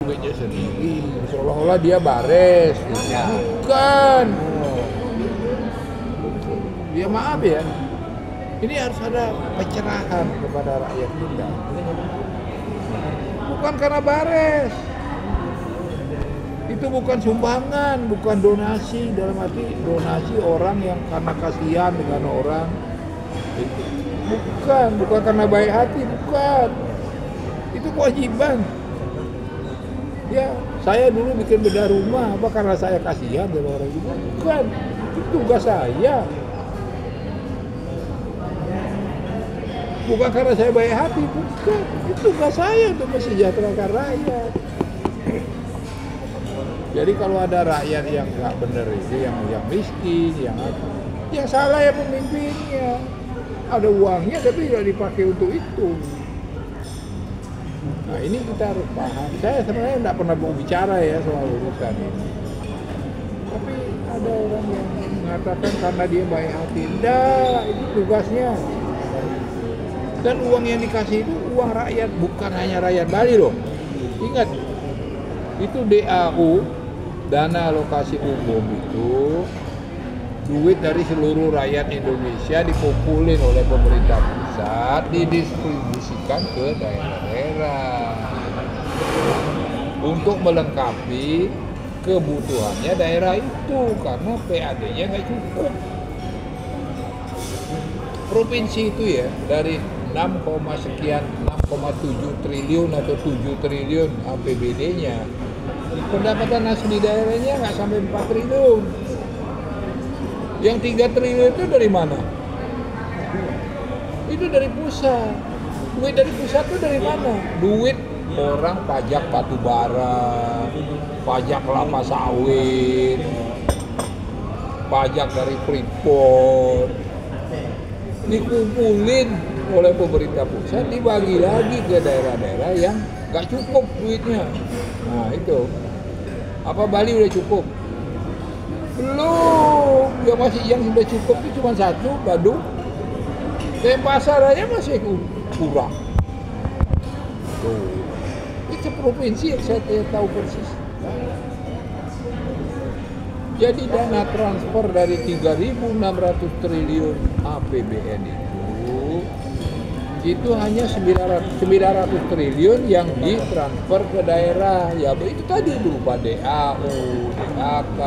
duitnya sendiri, seolah-olah dia bares. Ya. Bukan. Ya maaf ya, ini harus ada pencerahan kepada rakyat kita. Bukan karena bares. Itu bukan sumbangan, bukan donasi, dalam arti donasi orang yang karena kasihan dengan orang. Bukan karena baik hati, bukan. Itu kewajiban. Ya, saya dulu bikin bedah rumah, apa karena saya kasihan sama orang itu? Bukan, itu tugas saya. Bukan karena saya baik hati, bukan. Itu tugas saya untuk mensejahterakan rakyat. Jadi kalau ada rakyat yang nggak benar itu, yang miskin, yang salah ya pemimpinnya. Ada uangnya tapi tidak dipakai untuk itu. Nah ini kita harus paham. Saya sebenarnya tidak pernah berbicara ya soal urusan ini. Tapi ada orang yang mengatakan karena dia baik hati. Tidak, itu tugasnya. Dan uang yang dikasih itu uang rakyat, bukan hanya rakyat Bali loh. Ingat, itu DAU, dana alokasi umum itu duit dari seluruh rakyat Indonesia dikumpulin oleh pemerintah pusat, didistribusikan ke daerah-daerah untuk melengkapi kebutuhannya daerah itu karena PAD-nya nggak cukup. Provinsi itu ya dari 6,7 triliun atau 7 triliun APBD-nya, pendapatan asli daerahnya nggak sampai 4 triliun. Yang 3 triliun itu dari mana? Itu dari pusat. Duit dari pusat itu dari mana? Duit orang pajak batu bara, pajak kelapa sawit, pajak dari Freeport, dikumpulin oleh pemerintah pusat, dibagi lagi ke daerah-daerah yang nggak cukup duitnya. Nah itu, apa Bali udah cukup? Belum, yang sudah cukup itu cuma satu, Badung. Denpasar aja masih kurang. Tuh, itu provinsi yang saya tahu persis. Jadi dana transfer dari 3.600 triliun APBN itu hanya 900 triliun yang ditransfer ke daerah. Ya itu tadi berupa DAU, DAK,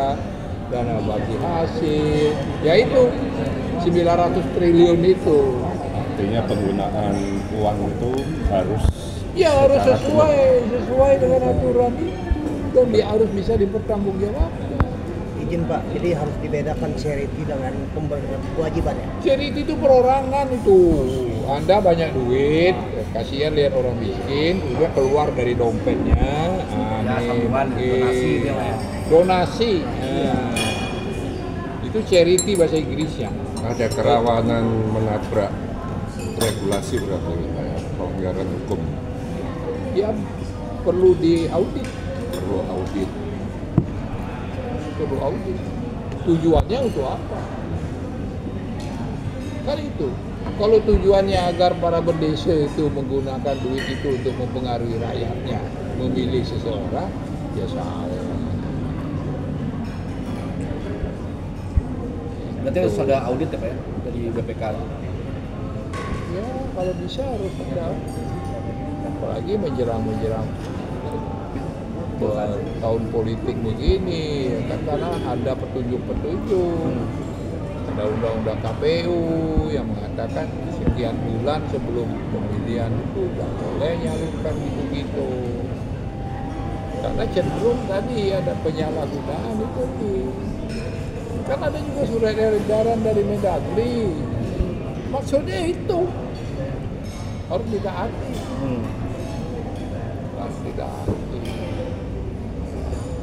dana bagi hasil, yaitu 900 triliun itu. Artinya penggunaan uang itu harus sesuai dengan aturan itu dan dia harus bisa dipertanggungjawabkan. Izin Pak, jadi harus dibedakan charity dengan kewajiban ya? Charity itu perorangan itu. Anda banyak duit, kasihan lihat orang miskin, udah keluar dari dompetnya. Donasi dia lah ya. Donasi. Nah, itu charity bahasa Inggrisnya. ada kerawanan menabrak regulasi berarti Pak ya, pelanggaran hukum. Ya perlu diaudit. Perlu audit. Tujuannya untuk apa? Kan itu. Kalau tujuannya agar para berdesa itu menggunakan duit itu untuk mempengaruhi rakyatnya, memilih seseorang, ya salah. Berarti harus ada audit ya Pak ya, dari BPK? Ya kalau bisa harus ada. Apalagi menjelang tahun politik begini, ya kan, karena ada petunjuk-petunjuk. Ada undang-undang KPU yang mengatakan sekian bulan sebelum pemilihan itu nggak boleh nyalurkan gitu-gitu. Karena cenderung tadi ada penyalahgunaan itu. Kan ada juga surat edaran dari Mendagri. Maksudnya itu harus ditaati. Harus ditaati.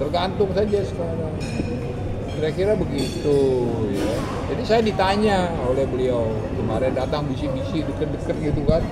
Tergantung saja sekarang. Kira-kira begitu ya. Jadi saya ditanya oleh beliau kemarin datang bisi-bisi deket-deket gitu kan.